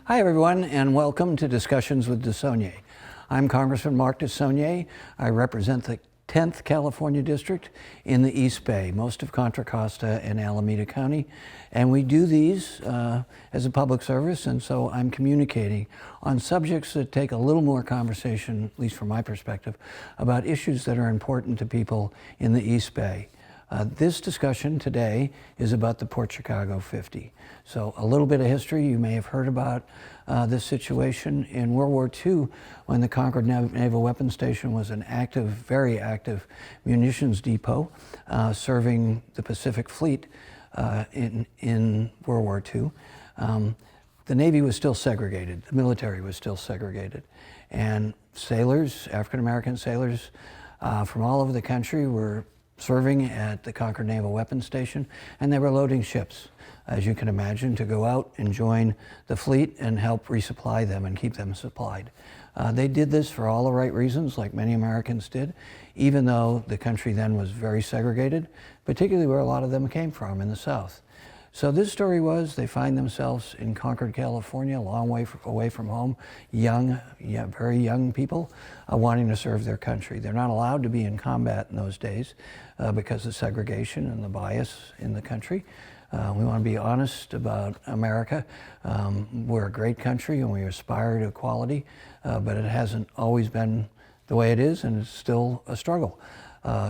Hi everyone, and welcome to Discussions with Desaulnier. I'm Congressman Mark Desaulnier. I represent the 10th California District in the East Bay, most of Contra Costa and Alameda County. And we do these as a public service, and so I'm communicating on subjects that take a little more conversation, at least from my perspective, about issues that are important to people in the East Bay. This discussion today is about the Port Chicago 50. So a little bit of history. You may have heard about this situation in World War II when the Concord Naval Weapons Station was an active, very active munitions depot serving the Pacific Fleet in World War II. The Navy was still segregated. The military was still segregated. And sailors, African-American sailors from all over the country were serving at the Concord Naval Weapons Station, and they were loading ships, as you can imagine, to go out and join the fleet and help resupply them and keep them supplied. They did this for all the right reasons, like many Americans did, even though the country then was very segregated, particularly where a lot of them came from in the South. So this story was, they find themselves in Concord, California, a long way away from home, young, very young people wanting to serve their country. They're not allowed to be in combat in those days because of segregation and the bias in the country. We want to be honest about America. We're a great country and we aspire to equality, but it hasn't always been the way it is, and it's still a struggle.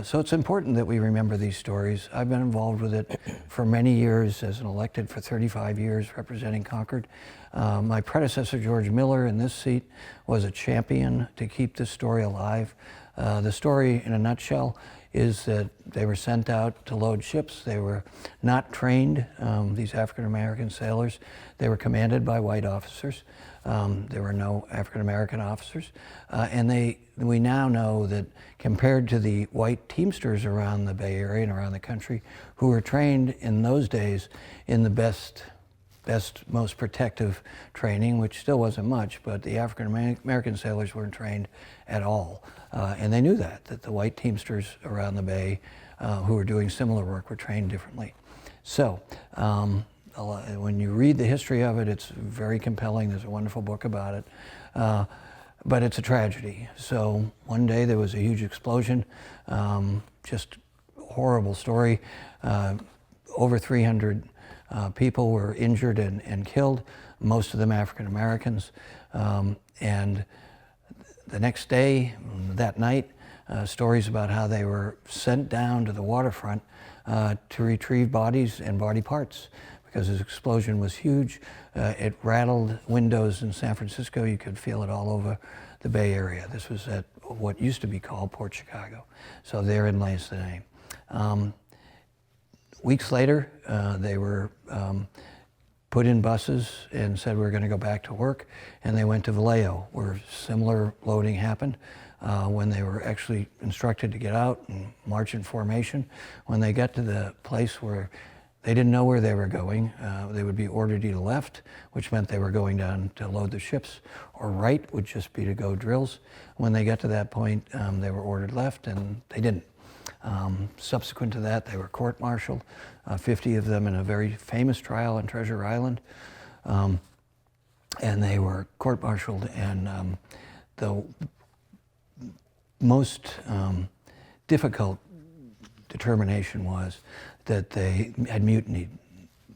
So it's important that we remember these stories. I've been involved with it for many years as an elected for 35 years representing Concord. My predecessor, George Miller, in this seat was a champion to keep this story alive. The story, in a nutshell, is that they were sent out to load ships. They were not trained, these African-American sailors. They were commanded by white officers. There were no African-American officers. And we now know that compared to the white Teamsters around the Bay Area and around the country, who were trained in those days in the best, most protective training, which still wasn't much, but the African-American sailors weren't trained at all. And they knew that the white Teamsters around the Bay who were doing similar work were trained differently. So when you read the history of it, it's very compelling. There's a wonderful book about it. But it's a tragedy. So one day there was a huge explosion, just horrible story. Over 300 people were injured and killed, most of them African Americans. And the next day, that night, stories about how they were sent down to the waterfront to retrieve bodies and body parts because this explosion was huge. It rattled windows in San Francisco. You could feel it all over the Bay Area. This was at what used to be called Port Chicago. So therein lays the name. Weeks later, they were put in buses and said we're going to go back to work, and they went to Vallejo, where similar loading happened. When they were actually instructed to get out and march in formation, when they got to the place where they didn't know where they were going, they would be ordered either left, which meant they were going down to load the ships, or right would just be to go drills. When they got to that point, they were ordered left, and they didn't. Subsequent to that, they were court-martialed, 50 of them in a very famous trial on Treasure Island. And they were court-martialed, and the most difficult determination was that they had mutinied.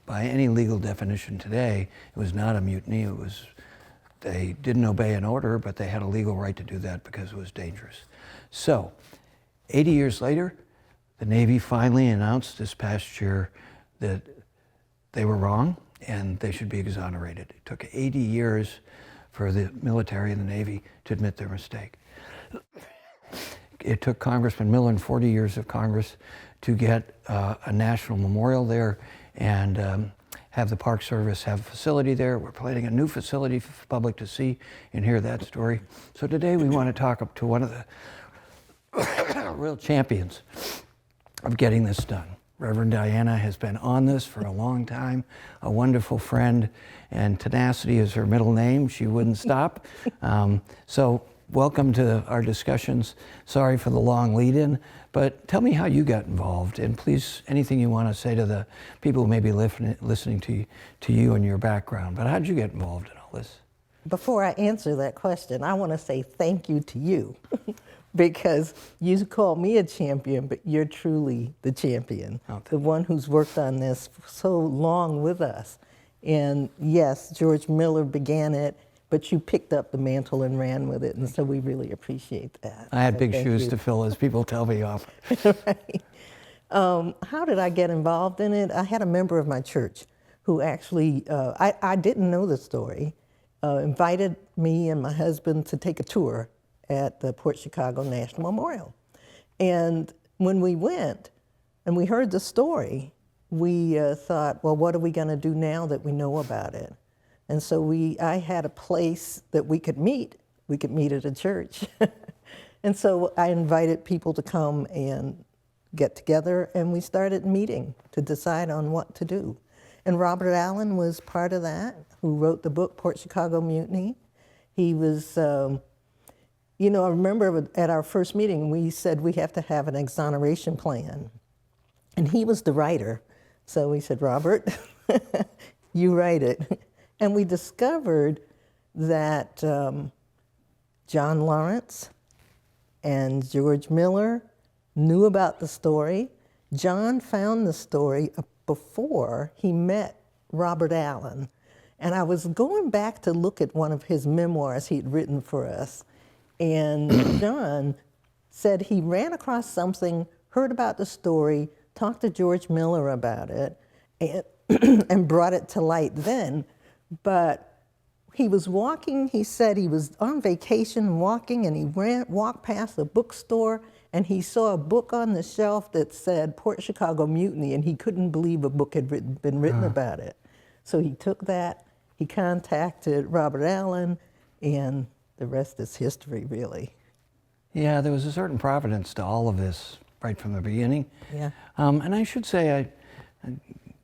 By any legal definition today, it was not a mutiny. It was, they didn't obey an order, but they had a legal right to do that because it was dangerous. So, 80 years later, the Navy finally announced this past year that they were wrong and they should be exonerated. It took 80 years for the military and the Navy to admit their mistake. It took Congressman Miller 40 years of Congress to get a national memorial there and have the Park Service have a facility there. We're planning a new facility for the public to see and hear that story. So today we want to talk up to one of the real champions of getting this done. Reverend Diana has been on this for a long time, a wonderful friend, and tenacity is her middle name. She wouldn't stop. So welcome to our discussions. Sorry for the long lead-in, but tell me how you got involved, and please, anything you want to say to the people who may be listening to you and your background. But how did you get involved in all this? Before I answer that question, I want to say thank you to you because you call me a champion, but you're truly the champion, the one who's worked on this so long with us. And yes, George Miller began it, but you picked up the mantle and ran with it, and so we really appreciate that. I had big shoes to fill, as people tell me often. Right. How did I get involved in it? I had a member of my church who actually, I didn't know the story, invited me and my husband to take a tour at the Port Chicago National Memorial. And when we went and we heard the story, we thought, well, what are we going to do now that we know about it? And so I had a place that we could meet. We could meet at a church. And so I invited people to come and get together, and we started meeting to decide on what to do. And Robert Allen was part of that, who wrote the book, Port Chicago Mutiny. He was, you know, I remember at our first meeting, we said we have to have an exoneration plan. And he was the writer. So we said, Robert, you write it. And we discovered that John Lawrence and George Miller knew about the story. John found the story before he met Robert Allen. And I was going back to look at one of his memoirs he'd written for us. And John said he ran across something, heard about the story, talked to George Miller about it, and brought it to light then. But he was walking, he said he was on vacation walking, and he walked past a bookstore, and he saw a book on the shelf that said Port Chicago Mutiny, and he couldn't believe a book had been written about it. So he took that, he contacted Robert Allen, and the rest is history, really. Yeah, there was a certain providence to all of this right from the beginning. Yeah. And I should say, I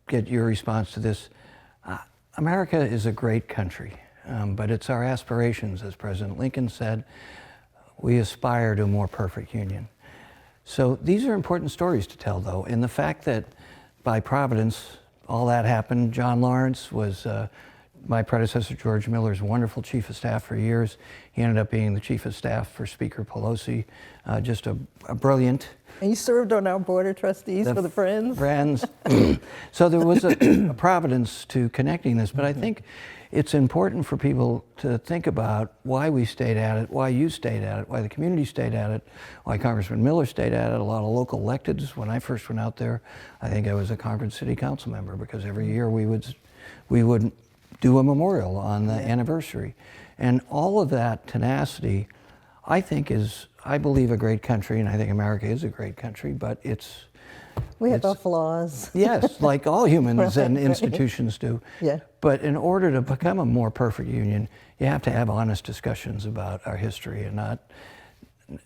get your response to this. America is a great country, but it's our aspirations, as President Lincoln said. We aspire to a more perfect union. So these are important stories to tell, though, and the fact that by providence, all that happened. John Lawrence was my predecessor, George Miller's wonderful chief of staff for years. He ended up being the chief of staff for Speaker Pelosi, just a brilliant. And you served on our board of trustees for the Friends. Friends. So there was a providence to connecting this, but I think it's important for people to think about why we stayed at it, why you stayed at it, why the community stayed at it, why Congressman Miller stayed at it, a lot of local electeds. When I first went out there, I think I was a Concord City Council member, because every year we would do a memorial on the anniversary. And all of that tenacity, I think, is, I believe, a great country, and I think America is a great country, but we have our flaws. Yes, like all humans and institutions do. Yeah. But in order to become a more perfect union, you have to have honest discussions about our history, and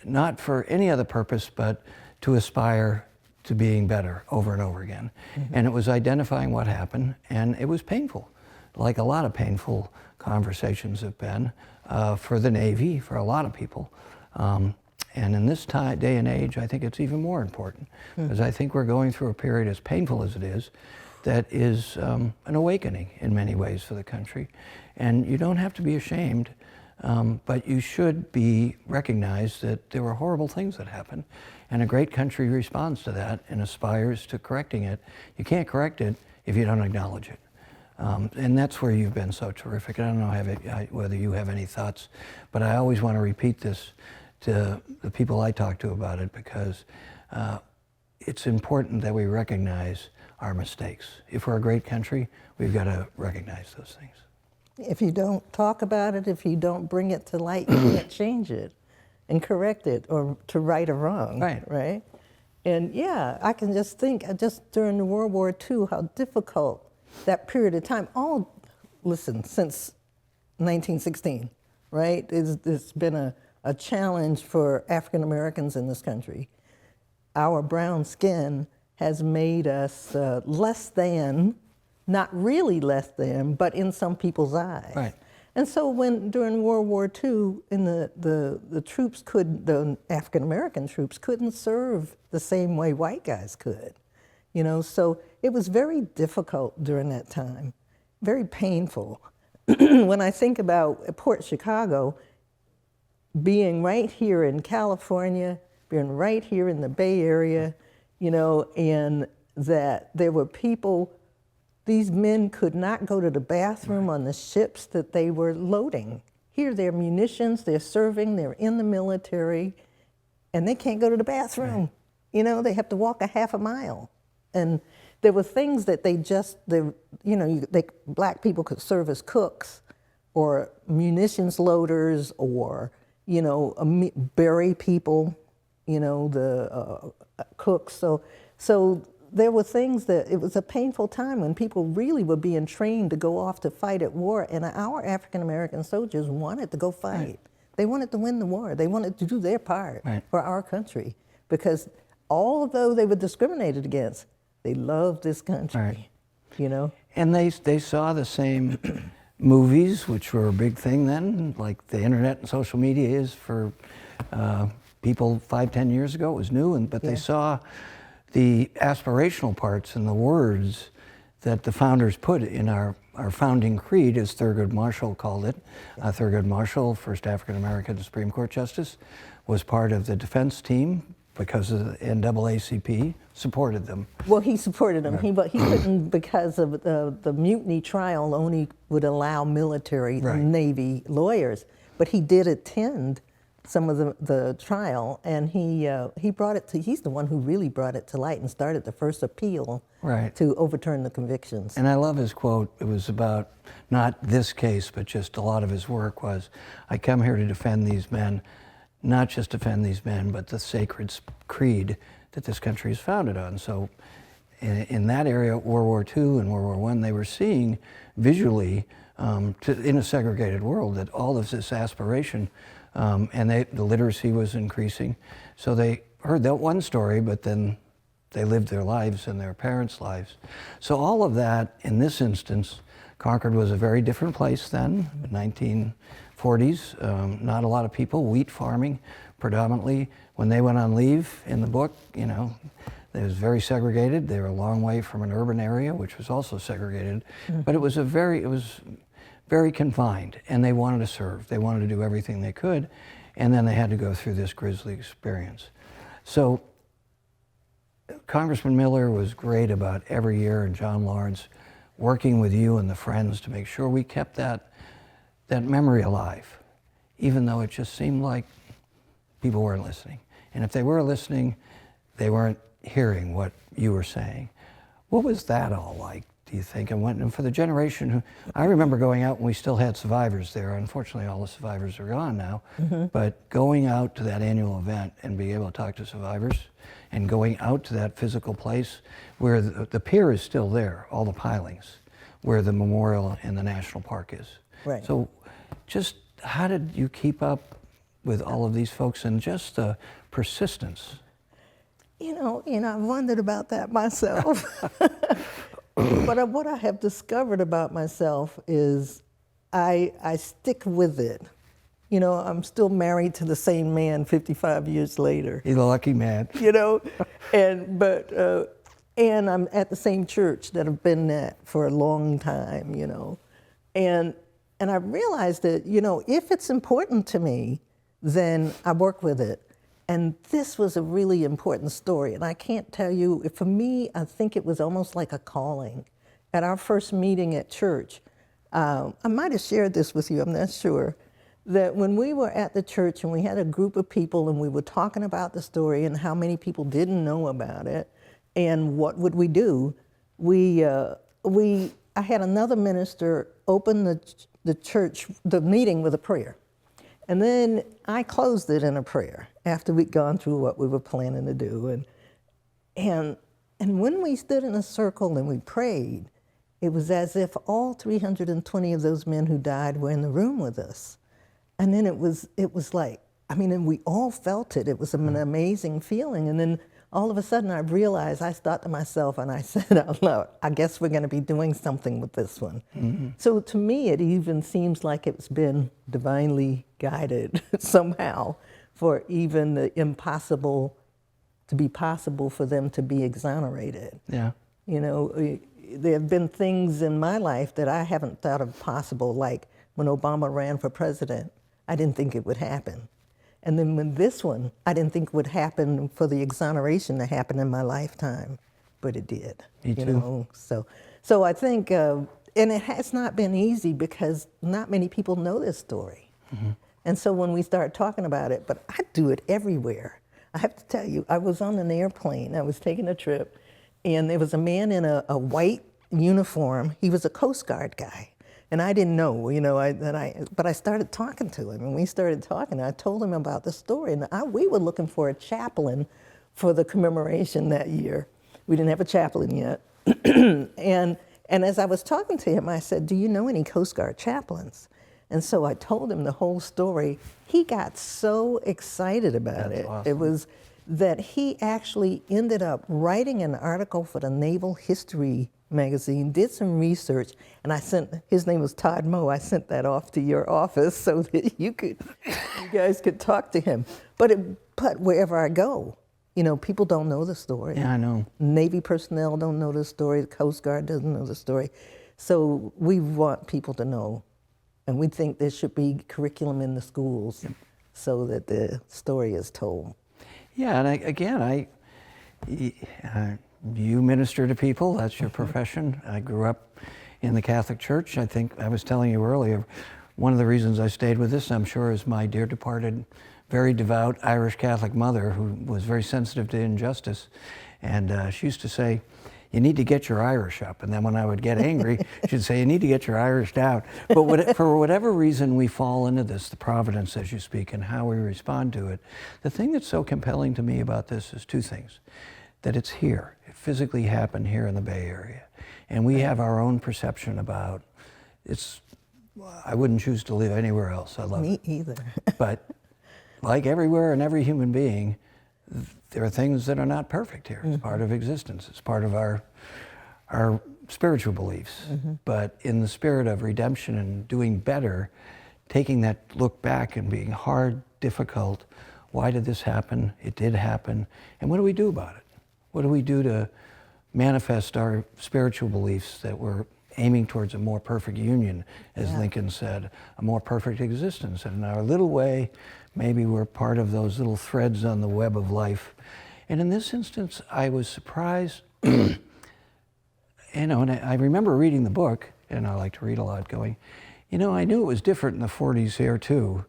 not for any other purpose, but to aspire to being better over and over again. And it was identifying what happened, and it was painful, like a lot of painful conversations have been for the Navy, for a lot of people. And in this day and age, I think it's even more important, because I think we're going through a period, as painful as it is, that is an awakening in many ways for the country. And you don't have to be ashamed, but you should recognize that there were horrible things that happened, and a great country responds to that and aspires to correcting it. You can't correct it if you don't acknowledge it. And that's where you've been so terrific. I don't know whether you have any thoughts, but I always want to repeat this to the people I talk to about it, because it's important that we recognize our mistakes. If we're a great country, we've got to recognize those things. If you don't talk about it, if you don't bring it to light, you can't change it and correct it, or to right a wrong. Right? And yeah, I can just think, just during the World War II, how difficult that period of time, since 1916, right? It's been a challenge for African Americans in this country. Our brown skin has made us less than, not really less than, but in some people's eyes. Right. And so during World War II, the troops the African American troops couldn't serve the same way white guys could, so it was very difficult during that time, very painful. When I think about Port Chicago, being right here in California, being right here in the Bay Area, and that there were people, these men could not go to the bathroom on the ships that they were loading. Here, they're munitions, they're serving, they're in the military, and they can't go to the bathroom. They have to walk a half a mile. And there were things that black people could serve as cooks or munitions loaders or, bury people, the cooks. So there were things that, it was a painful time when people really were being trained to go off to fight at war, and our African-American soldiers wanted to go fight. Right. They wanted to win the war. They wanted to do their part for our country, because although they were discriminated against, they loved this country, And they saw the same movies, which were a big thing then, like the internet and social media is for people 5-10 years ago. It was new, but they saw the aspirational parts and the words that the founders put in our founding creed, as Thurgood Marshall called it. Thurgood Marshall, first African-American Supreme Court Justice, was part of the defense team because of the NAACP, supported them. Well, he supported them. He couldn't, because of the mutiny trial only would allow military Navy lawyers. But he did attend some of the trial, and he brought it to, he's the one who really brought it to light and started the first appeal to overturn the convictions. And I love his quote. It was about not this case, but just a lot of his work was, I come here to defend these men, not just defend these men, but the sacred creed that this country is founded on. So in that area, World War II and World War I, they were seeing visually in a segregated world that all of this aspiration and the literacy was increasing. So they heard that one story, but then they lived their lives and their parents' lives. So all of that, in this instance, Concord was a very different place then, 1940s. Not a lot of people, wheat farming predominantly. When they went on leave in the book, it was very segregated. They were a long way from an urban area, which was also segregated. But it was very confined, and they wanted to serve. They wanted to do everything they could, and then they had to go through this grisly experience. So Congressman Miller was great about every year, and John Lawrence, working with you and the Friends to make sure we kept that memory alive, even though it just seemed like people weren't listening. And if they were listening, they weren't hearing what you were saying. What was that all like, do you think? And for the generation who, I remember going out when we still had survivors there. Unfortunately, all the survivors are gone now. But going out to that annual event and being able to talk to survivors and going out to that physical place where the pier is still there, all the pilings, where the memorial and the national park is. Right. So just how did you keep up with all of these folks and just the persistence? I've wondered about that myself. But what I have discovered about myself is I stick with it. I'm still married to the same man 55 years later. He's a lucky man. And I'm at the same church that I've been at for a long time, And I realized that, if it's important to me, then I work with it. And this was a really important story. And I can't tell you, for me, I think it was almost like a calling. At our first meeting at church, I might have shared this with you, I'm not sure, that when we were at the church and we had a group of people and we were talking about the story and how many people didn't know about it and what would we do, I had another minister open the meeting with a prayer. And then I closed it in a prayer after we'd gone through what we were planning to do. And when we stood in a circle and we prayed, it was as if all 320 of those men who died were in the room with us. And then it was like, and we all felt it. It was an amazing feeling. And then all of a sudden I realized, I thought to myself and I said out loud, I guess we're going to be doing something with this one. So to me, it even seems like it's been divinely guided somehow for even the impossible to be possible for them to be exonerated. Yeah. You know, there have been things in my life that I haven't thought of possible, like when Obama ran for president, I didn't think it would happen. And then when this one, I didn't think would happen for the exoneration to happen in my lifetime, but it did. Me too. You know? So I think, and it has not been easy because not many people know this story. And so when we start talking about it, but I do it everywhere. I have to tell you, I was on an airplane, I was taking a trip, and there was a man in a white uniform. He was a Coast Guard guy. And I didn't know, you know, but I started talking to him, and we started talking. I told him about the story, and we were looking for a chaplain for the commemoration that year. We didn't have a chaplain yet. and as I was talking to him, I said, do you know any Coast Guard chaplains? And so I told him the whole story. He got so excited about it. Awesome. It was that he actually ended up writing an article for the Naval History magazine, did some research, and his name was Todd Moe. I sent that off to your office so that you guys could talk to him. But wherever I go, you know, people don't know the story. Yeah, I know. Navy personnel don't know the story. The Coast Guard doesn't know the story. So we want people to know, and we think there should be curriculum in the schools so that the story is told. Yeah, and you minister to people, that's your profession. I grew up in the Catholic Church. I think I was telling you earlier, one of the reasons I stayed with this, I'm sure, is my dear departed, very devout Irish Catholic mother who was very sensitive to injustice. And she used to say, you need to get your Irish up. And then when I would get angry, she'd say, you need to get your Irish down. But for whatever reason we fall into this, the providence, as you speak, and how we respond to it, the thing that's so compelling to me about this is two things. That it's here. It physically happened here in the Bay Area. And we have our own perception about it's. I wouldn't choose to live anywhere else. I love it. Me either. But like everywhere and every human being, there are things that are not perfect here. It's part of existence. It's part of our spiritual beliefs. But in the spirit of redemption and doing better, taking that look back and being hard, difficult, why did this happen? It did happen. And what do we do about it? What do we do to manifest our spiritual beliefs that we're aiming towards a more perfect union, as Lincoln said, a more perfect existence? And in our little way, maybe we're part of those little threads on the web of life. And in this instance, I was surprised, you know, and I remember reading the book, and I like to read a lot, going, you know, I knew it was different in the 40s here too,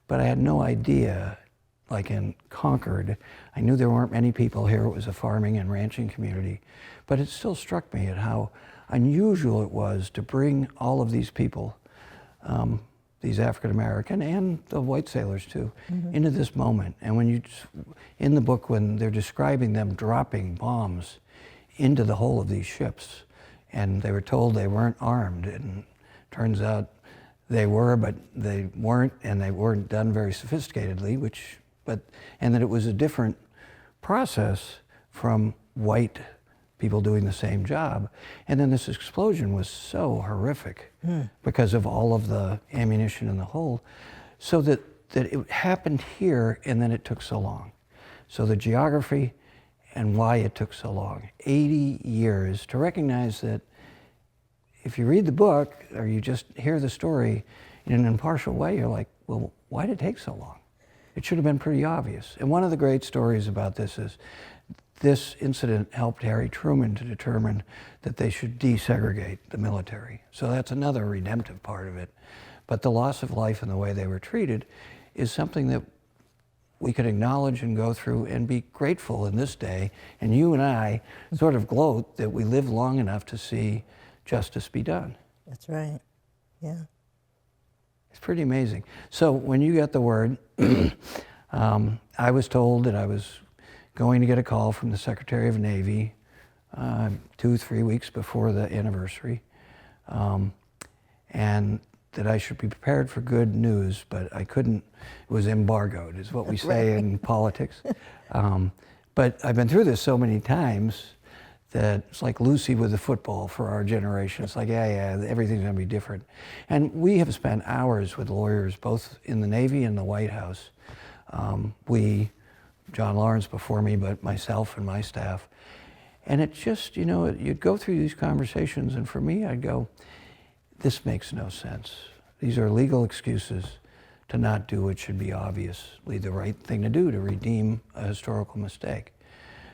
but I had no idea. Like in Concord, I knew there weren't many people here. It was a farming and ranching community. But it still struck me at how unusual it was to bring all of these people, these African American and the white sailors too, into this moment. And when in the book, when they're describing them dropping bombs into the hull of these ships, and they were told they weren't armed, and turns out they were, but they weren't, and they weren't done very sophisticatedly, and that it was a different process from white people doing the same job. And then this explosion was so horrific because of all of the ammunition in the hold, so that it happened here and then it took so long. So the geography and why it took so long, 80 years, to recognize that if you read the book or you just hear the story in an impartial way, you're like, well, why did it take so long? It should have been pretty obvious. And one of the great stories about this is this incident helped Harry Truman to determine that they should desegregate the military. So that's another redemptive part of it. But the loss of life and the way they were treated is something that we could acknowledge and go through and be grateful in this day. And you and I sort of gloat that we lived long enough to see justice be done. That's right. Yeah. It's pretty amazing. So when you got the word, I was told that I was going to get a call from the Secretary of Navy 2-3 weeks before the anniversary, and that I should be prepared for good news, but I couldn't. It was embargoed, is what we say in politics. But I've been through this so many times that it's like Lucy with the football for our generation. It's like, yeah, everything's going to be different. And we have spent hours with lawyers, both in the Navy and the White House. John Lawrence before me, but myself and my staff. And it just, you'd go through these conversations, and for me, I'd go, this makes no sense. These are legal excuses to not do what should be obviously the right thing to do to redeem a historical mistake.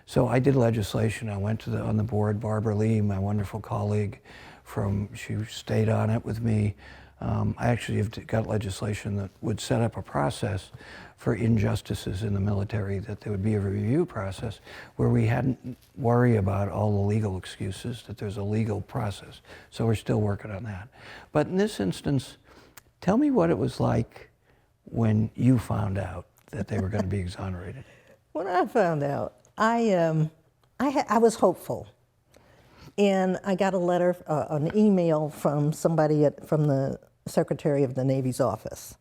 So I did legislation. I went on the board. Barbara Lee, my wonderful colleague, she stayed on it with me. I actually have got legislation that would set up a process for injustices in the military, that there would be a review process where we hadn't worry about all the legal excuses, that there's a legal process. So we're still working on that. But in this instance, tell me what it was like when you found out that they were going to be exonerated. When I found out, I was hopeful. And I got a letter, an email from somebody from the Secretary of the Navy's office.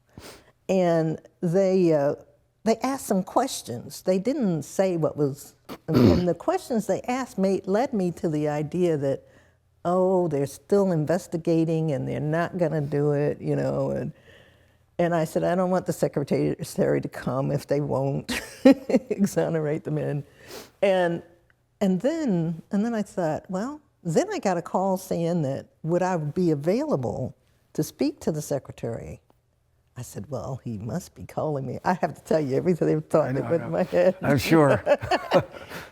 And they asked some questions. They didn't say what was, and the questions they asked led me to the idea that, oh, they're still investigating and they're not going to do it, And I said, I don't want the Secretary to come if they won't exonerate the men. And then I thought, well, then I got a call saying that would I be available to speak to the Secretary. I said, well, he must be calling me. I have to tell you everything thought that went in my head. I'm sure.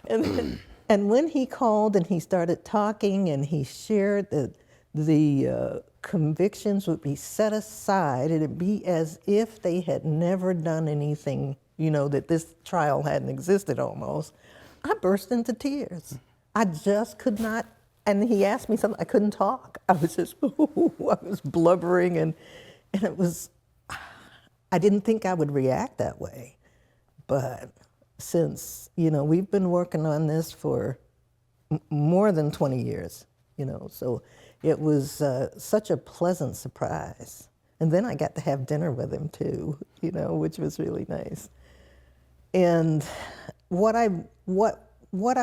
And when he called and he started talking and he shared that the convictions would be set aside, it'd be as if they had never done anything, that this trial hadn't existed almost. I burst into tears. I just could not, and he asked me something, I couldn't talk. I was just, I was blubbering, and it was, I didn't think I would react that way. But since, we've been working on this for more than 20 years, so it was such a pleasant surprise. And then I got to have dinner with him too, which was really nice. And what I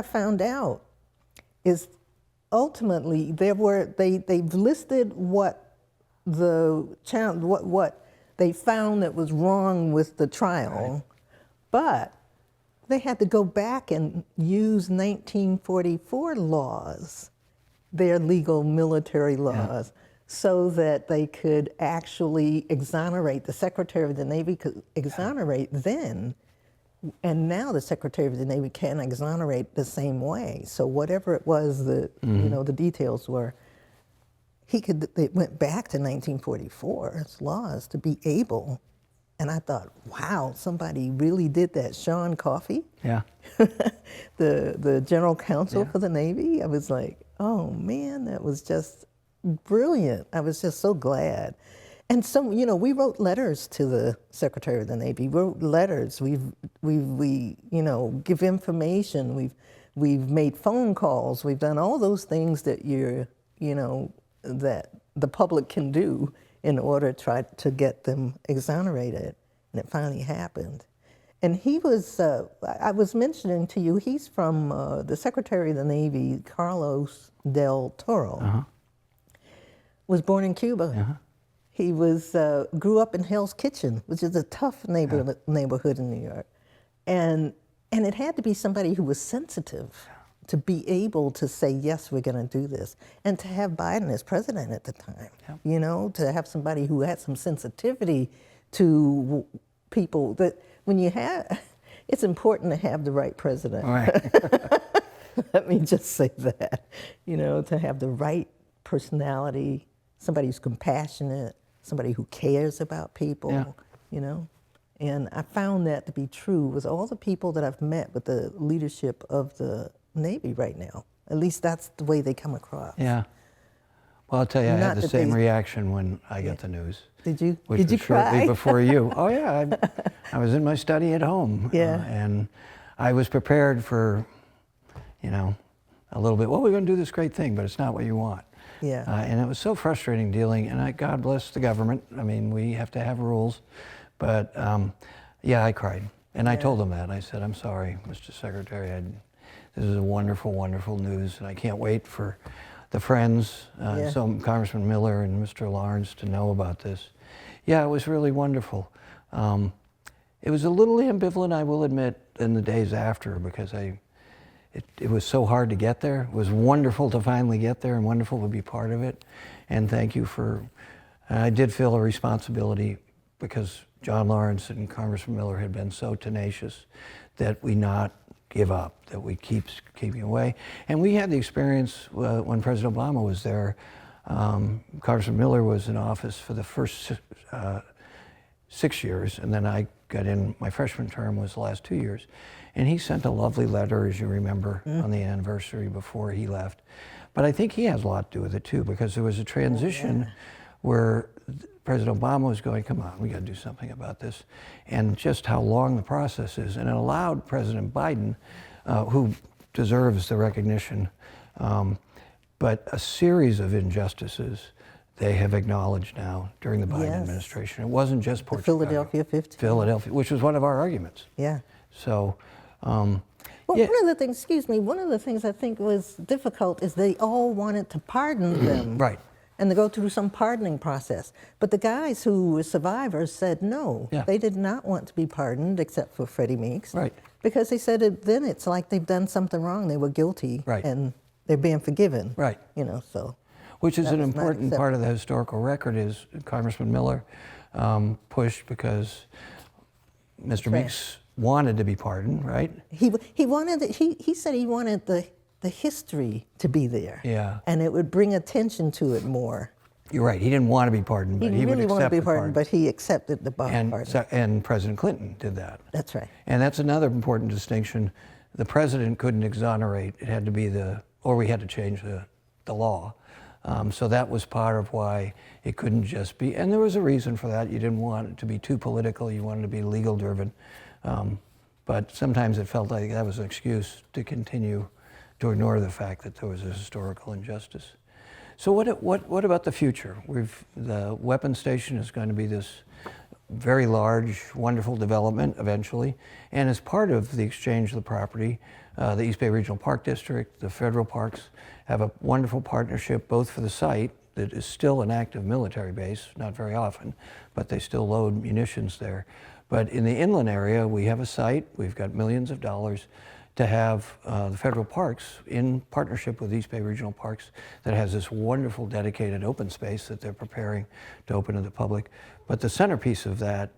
found out is ultimately they've listed what they found that was wrong with the trial, right. But they had to go back and use 1944 laws, their legal military laws, so that they could actually exonerate. The Secretary of the Navy could exonerate then, and now the Secretary of the Navy can exonerate the same way. So whatever it was that the details were, they went back to 1944's laws to be able. And I thought, wow, somebody really did that. Sean Coffey, the General Counsel for the Navy. I was like, oh man, that was just brilliant. I was just so glad. And so, we wrote letters to the Secretary of the Navy. We wrote letters. We give information. We've made phone calls. We've done all those things that that the public can do in order to try to get them exonerated. And it finally happened. And he was, I was mentioning to you, he's from the Secretary of the Navy, Carlos del Toro, was born in Cuba. He grew up in Hell's Kitchen, which is a tough neighborhood in New York. And it had to be somebody who was sensitive to be able to say, yes, we're going to do this. And to have Biden as president at the time, to have somebody who had some sensitivity to people that when you have, it's important to have the right president. Right. Let me just say that, to have the right personality, somebody who's compassionate, somebody who cares about people, And I found that to be true with all the people that I've met with the leadership of the Navy right now. At least that's the way they come across. Yeah. Well, I'll tell you, I had the same reaction when I got the news. Did you? Which was cry? Shortly before you. Oh yeah, I was in my study at home. Yeah. And I was prepared for, a little bit, well, we're going to do this great thing, but it's not what you want. Yeah. And it was so frustrating dealing, and God bless the government. I mean, we have to have rules. But yeah, I cried. And I told him that. I said, I'm sorry, Mr. Secretary. This is a wonderful, wonderful news, and I can't wait for the friends, so Congressman Miller and Mr. Lawrence, to know about this. Yeah, it was really wonderful. It was a little ambivalent, I will admit, in the days after, because it was so hard to get there. It was wonderful to finally get there and wonderful to be part of it. And thank you for, I did feel a responsibility because John Lawrence and Congressman Miller had been so tenacious that we not give up, that we keep keeping away. And we had the experience when President Obama was there. Congressman Miller was in office for the first 6 years, and then I got in, my freshman term was the last 2 years. And he sent a lovely letter, as you remember, on the anniversary before he left. But I think he has a lot to do with it too, because there was a transition where President Obama was going, come on, we got to do something about this, and just how long the process is. And it allowed President Biden, who deserves the recognition, but a series of injustices they have acknowledged now during the Biden administration. It wasn't just Port Chicago. Philadelphia 50. Philadelphia, which was one of our arguments. Yeah. So, well, one of the things, excuse me, one of the things I think was difficult is they all wanted to pardon them. Right. And to go through some pardoning process. But the guys who were survivors said no. Yeah. They did not want to be pardoned, except for Freddie Meeks. Right. Because they said then it's like they've done something wrong. They were guilty. Right. And they're being forgiven. Right. You know, so. Which is an was not important part of the historical record is Congressman Miller pushed because Mr. Meeks wanted to be pardoned, right? He said he wanted the history to be there. Yeah. And it would bring attention to it more. You're right. He didn't want to be pardoned, but he would really accept wanted to be the pardoned, but he accepted the pardon. And President Clinton did that. That's right. And that's another important distinction. The president couldn't exonerate. It had to be or we had to change the law. So that was part of why it couldn't just be, and there was a reason for that. You didn't want it to be too political. You wanted to be legal driven. But sometimes it felt like that was an excuse to continue to ignore the fact that there was a historical injustice. So what about the future? The weapons station is going to be this very large, wonderful development eventually, and as part of the exchange of the property, the East Bay Regional Park District, the federal parks have a wonderful partnership both for the site that is still an active military base, not very often, but they still load munitions there. But in the inland area, we have a site, we've got millions of dollars to have the federal parks in partnership with East Bay Regional Parks that has this wonderful dedicated open space that they're preparing to open to the public. But the centerpiece of that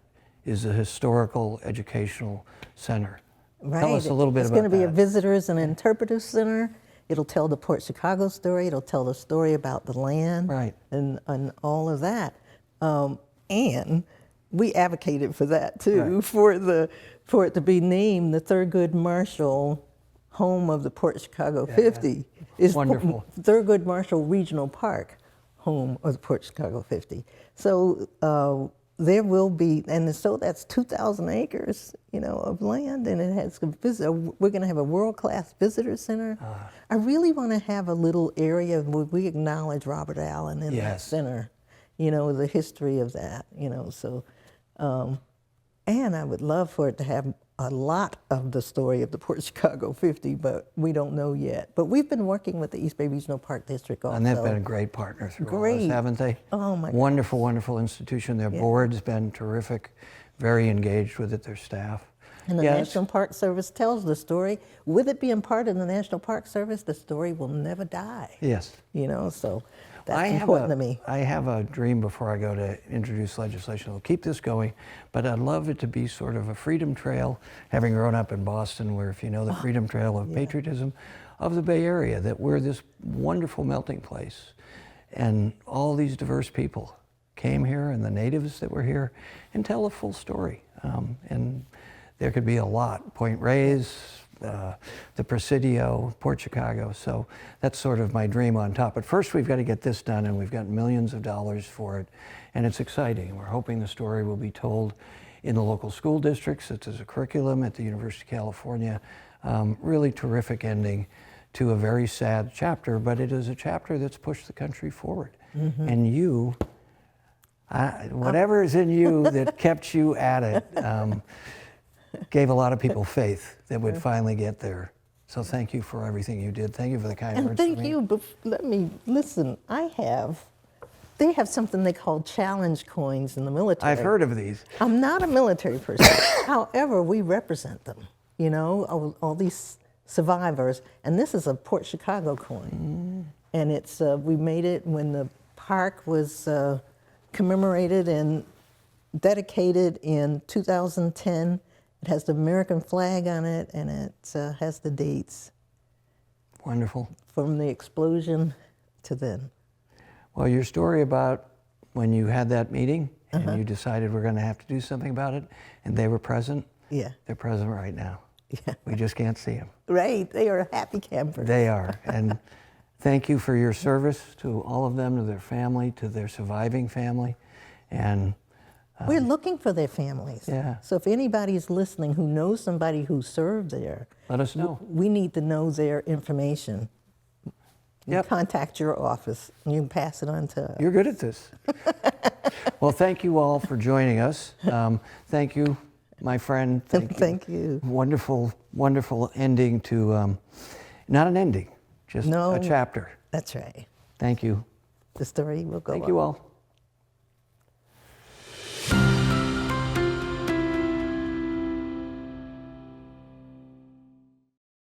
is a historical educational center. Right. Tell us a little bit about that. It's going to be a visitors and interpreters center. It'll tell the Port Chicago story. It'll tell the story about the land, right, and all of that. And we advocated for that too, right, for it to be named the Thurgood Marshall home of the Port Chicago 50. Is wonderful. Thurgood Marshall Regional Park, home of the Port Chicago 50. So there will be, and so that's 2,000 acres, of land, and it has we're going to have a world-class visitor center. I really want to have a little area where we acknowledge Robert Allen in that center, the history of that, so, and I would love for it to have a lot of the story of the Port Chicago 50, but we don't know yet. But we've been working with the East Bay Regional Park District also. And they've been a great partner through all this, haven't they? Oh my God. Wonderful, wonderful institution. Their board's been terrific, very engaged with it, their staff. And the National Park Service tells the story. With it being part of the National Park Service, the story will never die. Yes. So that's important to me. I have a dream before I go to introduce legislation. We'll keep this going, but I'd love it to be sort of a freedom trail, having grown up in Boston, where if you know the freedom trail of patriotism of the Bay Area, that we're this wonderful melting place. And all these diverse people came here, and the natives that were here, and tell a full story. And there could be a lot. Point Reyes, the Presidio, Port Chicago. So that's sort of my dream on top. But first we've got to get this done, and we've got millions of dollars for it. And it's exciting. We're hoping the story will be told in the local school districts. It's as a curriculum at the University of California. Really terrific ending to a very sad chapter, but it is a chapter that's pushed the country forward. Mm-hmm. And you, whatever is in you that kept you at it, gave a lot of people faith that we'd finally get there. So thank you for everything you did. Thank you for the kind And words thank for me. you, but let me, listen, they have something they call challenge coins in the military. I've heard of these. I'm not a military person. However, we represent them, you know, all these survivors. And this is a Port Chicago coin. And it's we made it when the park was commemorated and dedicated in 2010. It has the American flag on it, and it has the dates Wonderful. from the explosion to then. Well, your story about when you had that meeting and you decided we're going to have to do something about it, and they were present. Yeah. They're present right now. Yeah. We just can't see them. Right, they are happy campers. They are. And thank you for your service to all of them, to their family, to their surviving family. And We're looking for their families. Yeah. So if anybody's listening who knows somebody who served there, let us know. we need to know their information. You Yep. contact your office and you can pass it on to us. You're good at this. Well, thank you all for joining us. Thank you, my friend. Thank you. Wonderful, wonderful ending to, not an ending, just No. a chapter. That's right. Thank you. The story will go on. Thank you all.